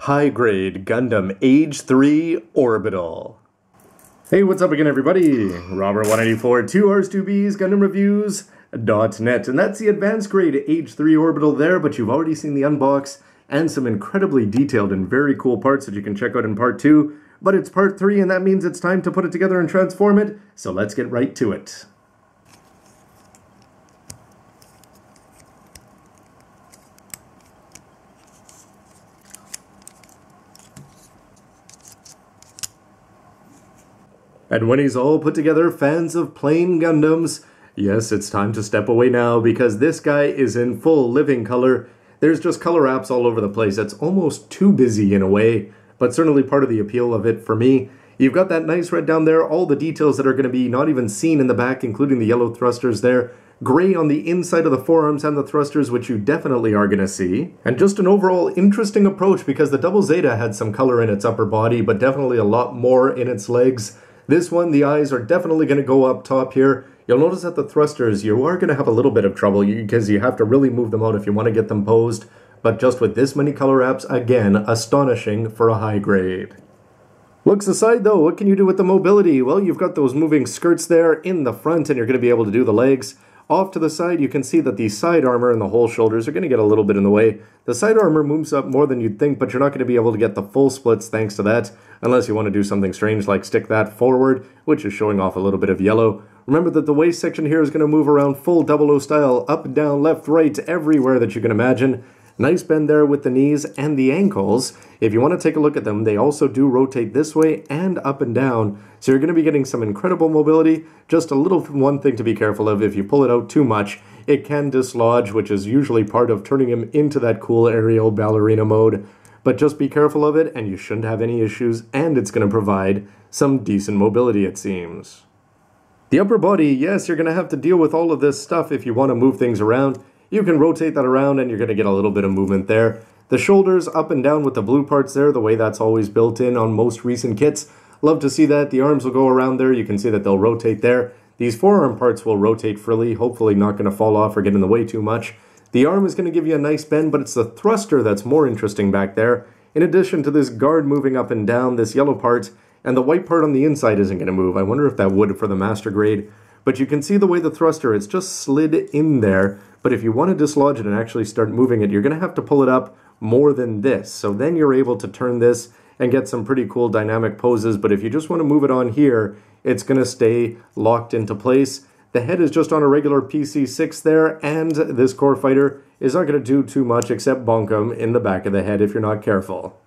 High-grade Gundam Age 3 Orbital. Hey, what's up again, everybody? Robert184, 2Rs2Bs, Gundam Reviews.net, and that's the advanced grade Age 3 Orbital there, but you've already seen the unbox and some incredibly detailed and very cool parts that you can check out in part 2, but it's part 3 and that means it's time to put it together and transform it, so let's get right to it. And when he's all put together, fans of plain Gundams, yes, it's time to step away now because this guy is in full living color. There's just color apps all over the place. It's almost too busy in a way, but certainly part of the appeal of it for me. You've got that nice red down there, all the details that are going to be not even seen in the back, including the yellow thrusters there. Gray on the inside of the forearms and the thrusters, which you definitely are going to see. And just an overall interesting approach because the Double Zeta had some color in its upper body, but definitely a lot more in its legs. This one, the eyes are definitely going to go up top here. You'll notice that the thrusters, you are going to have a little bit of trouble because you have to really move them out if you want to get them posed. But just with this many color apps, again, astonishing for a high grade. Looks aside though, what can you do with the mobility? Well, you've got those moving skirts there in the front and you're going to be able to do the legs. Off to the side, you can see that the side armor and the whole shoulders are going to get a little bit in the way. The side armor moves up more than you'd think, but you're not going to be able to get the full splits thanks to that, unless you want to do something strange like stick that forward, which is showing off a little bit of yellow. Remember that the waist section here is going to move around full 00 style, up, down, left, right, everywhere that you can imagine. Nice bend there with the knees and the ankles. If you want to take a look at them, they also do rotate this way and up and down. So you're going to be getting some incredible mobility. Just a little one thing to be careful of, if you pull it out too much, it can dislodge, which is usually part of turning him into that cool aerial ballerina mode. But just be careful of it and you shouldn't have any issues, and it's going to provide some decent mobility, it seems. The upper body, yes, you're going to have to deal with all of this stuff if you want to move things around. You can rotate that around and you're going to get a little bit of movement there. The shoulders up and down with the blue parts there, the way that's always built in on most recent kits. Love to see that. The arms will go around there. You can see that they'll rotate there. These forearm parts will rotate freely, hopefully not going to fall off or get in the way too much. The arm is going to give you a nice bend, but it's the thruster that's more interesting back there. In addition to this guard moving up and down, this yellow part, and the white part on the inside isn't going to move. I wonder if that would for the master grade. But you can see the way the thruster, it's just slid in there. But if you want to dislodge it and actually start moving it, you're going to have to pull it up more than this. So then you're able to turn this and get some pretty cool dynamic poses. But if you just want to move it on here, it's going to stay locked into place. The head is just on a regular PC-6 there, and this core fighter is not going to do too much except bonk him in the back of the head if you're not careful.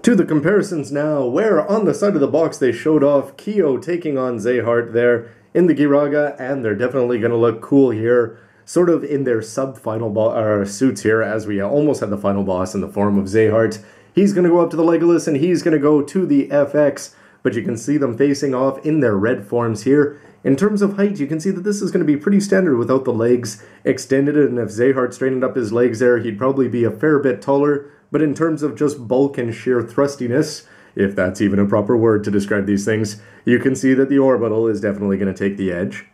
To the comparisons now, where on the side of the box they showed off Kyo taking on Zeheart there in the Giraga, and they're definitely going to look cool here, sort of in their sub-final suits here, as we almost had the final boss in the form of Zeheart. He's going to go up to the Legolas, and he's going to go to the FX, but you can see them facing off in their red forms here. In terms of height, you can see that this is going to be pretty standard without the legs extended, and if Zeheart straightened up his legs there, he'd probably be a fair bit taller, but in terms of just bulk and sheer thrustiness, if that's even a proper word to describe these things, you can see that the Orbital is definitely going to take the edge.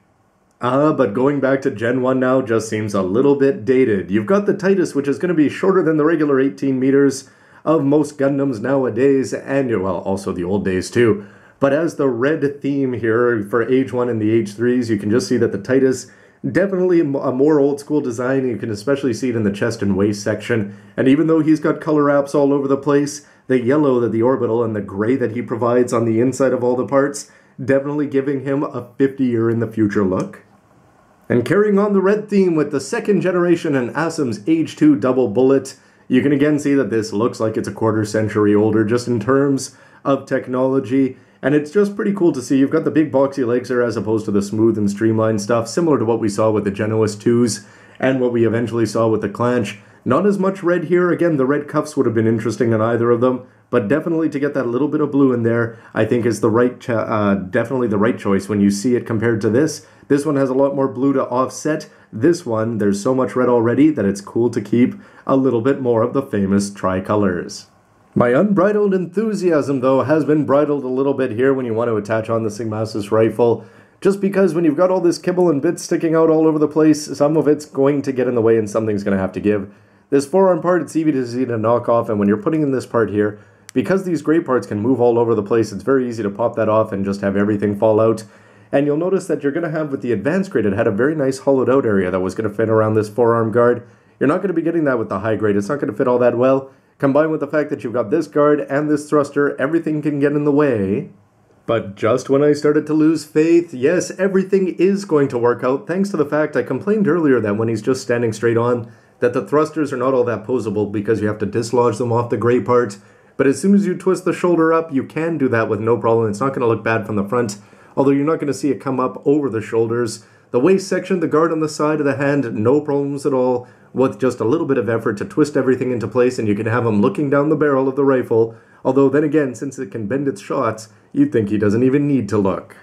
But going back to Gen 1 now just seems a little bit dated. You've got the Titus, which is going to be shorter than the regular 18 meters of most Gundams nowadays, and, well, also the old days too. But as the red theme here for Age 1 and the Age 3s, you can just see that the Titus, definitely a more old school design. You can especially see it in the chest and waist section. And even though he's got color apps all over the place, the yellow that the Orbital and the gray that he provides on the inside of all the parts, definitely giving him a 50-year in the future look. And carrying on the red theme with the second generation and Asim's Age 2 double bullet, you can again see that this looks like it's a quarter century older just in terms of technology. And it's just pretty cool to see. You've got the big boxy legs there as opposed to the smooth and streamlined stuff, similar to what we saw with the Genois 2s and what we eventually saw with the Clanch. Not as much red here. Again, the red cuffs would have been interesting on either of them, but definitely to get that little bit of blue in there, I think is the right, definitely the right choice when you see it compared to this. This one has a lot more blue to offset. This one, there's so much red already that it's cool to keep a little bit more of the famous tricolors. My unbridled enthusiasm, though, has been bridled a little bit here when you want to attach on the Sigmasis rifle. Just because when you've got all this kibble and bits sticking out all over the place, some of it's going to get in the way and something's going to have to give. This forearm part, it's easy to knock off, and when you're putting in this part here, because these gray parts can move all over the place, it's very easy to pop that off and just have everything fall out. And you'll notice that you're going to have, with the advanced grade, it had a very nice hollowed out area that was going to fit around this forearm guard. You're not going to be getting that with the high grade. It's not going to fit all that well. Combined with the fact that you've got this guard and this thruster, everything can get in the way. But just when I started to lose faith, yes, everything is going to work out, thanks to the fact I complained earlier that when he's just standing straight on, that the thrusters are not all that posable because you have to dislodge them off the gray part. But as soon as you twist the shoulder up, you can do that with no problem. It's not going to look bad from the front, although you're not going to see it come up over the shoulders. The waist section, the guard on the side of the hand, no problems at all, with just a little bit of effort to twist everything into place, and you can have him looking down the barrel of the rifle. Although then again, since it can bend its shots, you'd think he doesn't even need to look.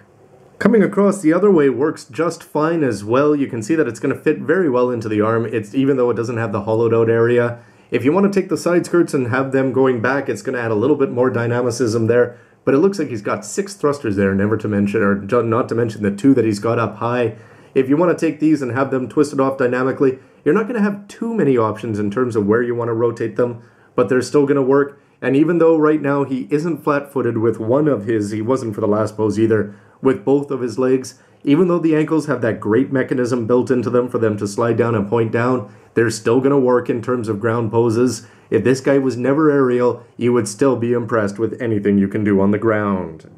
Coming across the other way works just fine as well. You can see that it's going to fit very well into the arm, even though it doesn't have the hollowed out area. If you want to take the side skirts and have them going back, it's going to add a little bit more dynamicism there. But it looks like he's got 6 thrusters there, not to mention the 2 that he's got up high. If you want to take these and have them twisted off dynamically, you're not going to have too many options in terms of where you want to rotate them, but they're still going to work. And even though right now he isn't flat-footed with one of his, he wasn't for the last pose either, with both of his legs, even though the ankles have that great mechanism built into them for them to slide down and point down, they're still going to work in terms of ground poses. If this guy was never aerial, you would still be impressed with anything you can do on the ground.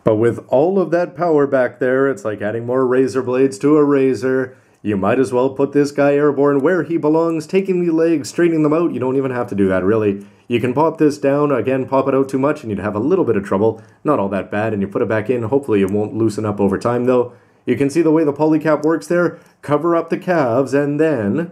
But with all of that power back there, it's like adding more razor blades to a razor. You might as well put this guy airborne where he belongs, taking the legs, straightening them out. You don't even have to do that, really. You can pop this down, again, pop it out too much, and you'd have a little bit of trouble. Not all that bad, and you put it back in. Hopefully it won't loosen up over time, though. You can see the way the polycap works there. Cover up the calves, and then...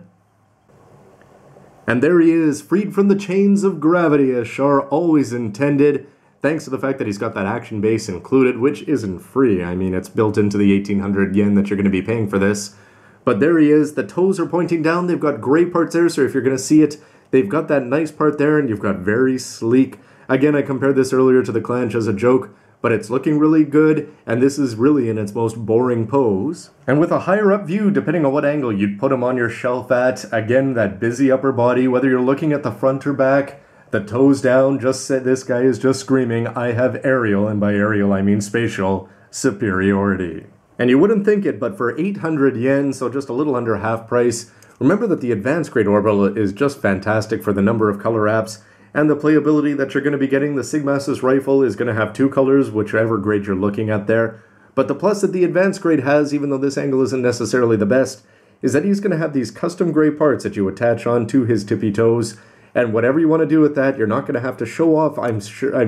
And there he is, freed from the chains of gravity, as Char always intended, thanks to the fact that he's got that action base included, which isn't free. I mean, it's built into the 1,800 yen that you're going to be paying for this. But there he is, the toes are pointing down, they've got gray parts there, so if you're going to see it, they've got that nice part there, and you've got very sleek. Again, I compared this earlier to the Clanch as a joke, but it's looking really good, and this is really in its most boring pose. And with a higher up view, depending on what angle you'd put him on your shelf at, again, that busy upper body, whether you're looking at the front or back, the toes down, just said this guy is just screaming, I have aerial, and by aerial I mean spatial, superiority. And you wouldn't think it, but for 800 yen, so just a little under half price, remember that the advanced grade orbital is just fantastic for the number of color apps and the playability that you're going to be getting. The Sigmasis rifle is going to have 2 colors, whichever grade you're looking at there. But the plus that the advanced grade has, even though this angle isn't necessarily the best, is that he's going to have these custom gray parts that you attach onto his tippy toes. And whatever you want to do with that, you're not going to have to show off. I'm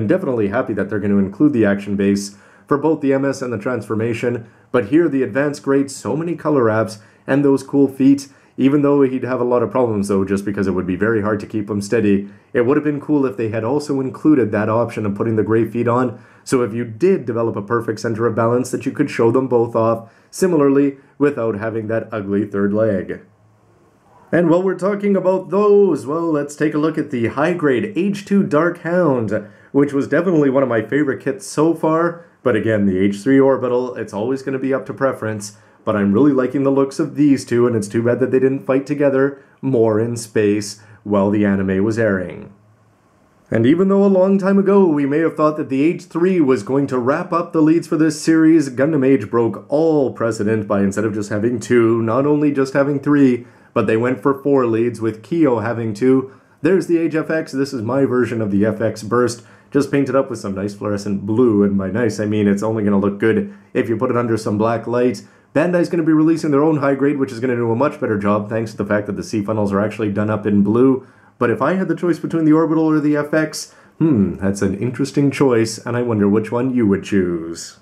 definitely happy that they're going to include the action base for both the MS and the transformation. But here, the advanced grade, so many color apps and those cool feet. Even though he'd have a lot of problems, though, just because it would be very hard to keep him steady, it would have been cool if they had also included that option of putting the gray feet on, so if you did develop a perfect center of balance, that you could show them both off, similarly, without having that ugly third leg. And while we're talking about those, well, let's take a look at the high-grade H2 Dark Hound, which was definitely one of my favorite kits so far, but again, the H3 Orbital, it's always going to be up to preference. But I'm really liking the looks of these two, and it's too bad that they didn't fight together more in space while the anime was airing. And even though a long time ago we may have thought that the H3 was going to wrap up the leads for this series, Gundam Age broke all precedent by, instead of just having 2, not only just having 3, but they went for 4 leads, with Kyo having 2. There's the Age FX, this is my version of the FX Burst, just painted up with some nice fluorescent blue, and by nice I mean it's only going to look good if you put it under some black light. Bandai's going to be releasing their own high grade, which is going to do a much better job thanks to the fact that the C-funnels are actually done up in blue. But if I had the choice between the Orbital or the FX, that's an interesting choice, and I wonder which one you would choose.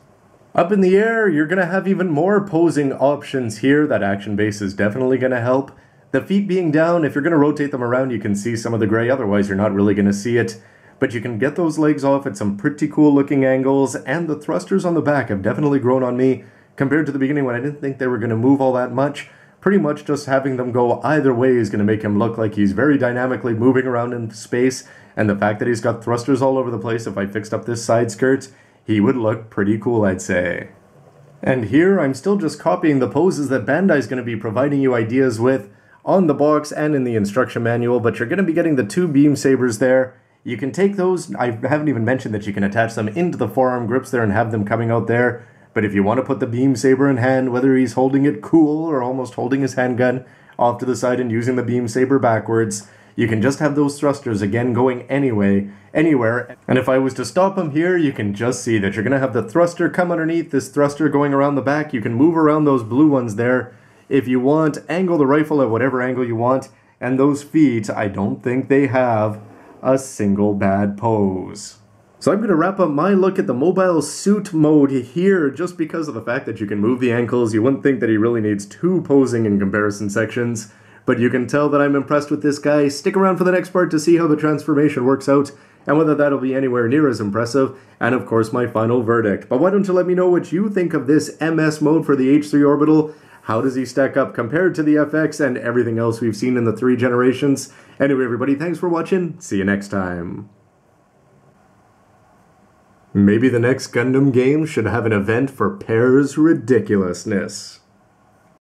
Up in the air, you're going to have even more posing options here. That action base is definitely going to help. The feet being down, if you're going to rotate them around, you can see some of the gray, otherwise you're not really going to see it. But you can get those legs off at some pretty cool looking angles, and the thrusters on the back have definitely grown on me. Compared to the beginning when I didn't think they were going to move all that much, pretty much just having them go either way is going to make him look like he's very dynamically moving around in space, and the fact that he's got thrusters all over the place, if I fixed up this side skirt, he would look pretty cool, I'd say. And here, I'm still just copying the poses that Bandai's going to be providing you ideas with. on the box and in the instruction manual, but you're going to be getting the 2 beam sabers there. You can take those, I haven't even mentioned that you can attach them into the forearm grips there and have them coming out there, but if you want to put the beam saber in hand, whether he's holding it cool or almost holding his handgun off to the side and using the beam saber backwards, you can just have those thrusters again going anywhere. And if I was to stop him here, you can just see that you're going to have the thruster come underneath, this thruster going around the back. You can move around those blue ones there if you want, angle the rifle at whatever angle you want, and those feet, I don't think they have a single bad pose. So I'm going to wrap up my look at the mobile suit mode here just because of the fact that you can move the ankles. You wouldn't think that he really needs 2 posing in comparison sections, but you can tell that I'm impressed with this guy. Stick around for the next part to see how the transformation works out and whether that'll be anywhere near as impressive, and of course my final verdict. But why don't you let me know what you think of this MS mode for the H3 Orbital? How does he stack up compared to the FX and everything else we've seen in the 3 generations? Anyway, everybody, thanks for watching. See you next time. Maybe the next Gundam game should have an event for Pear's ridiculousness.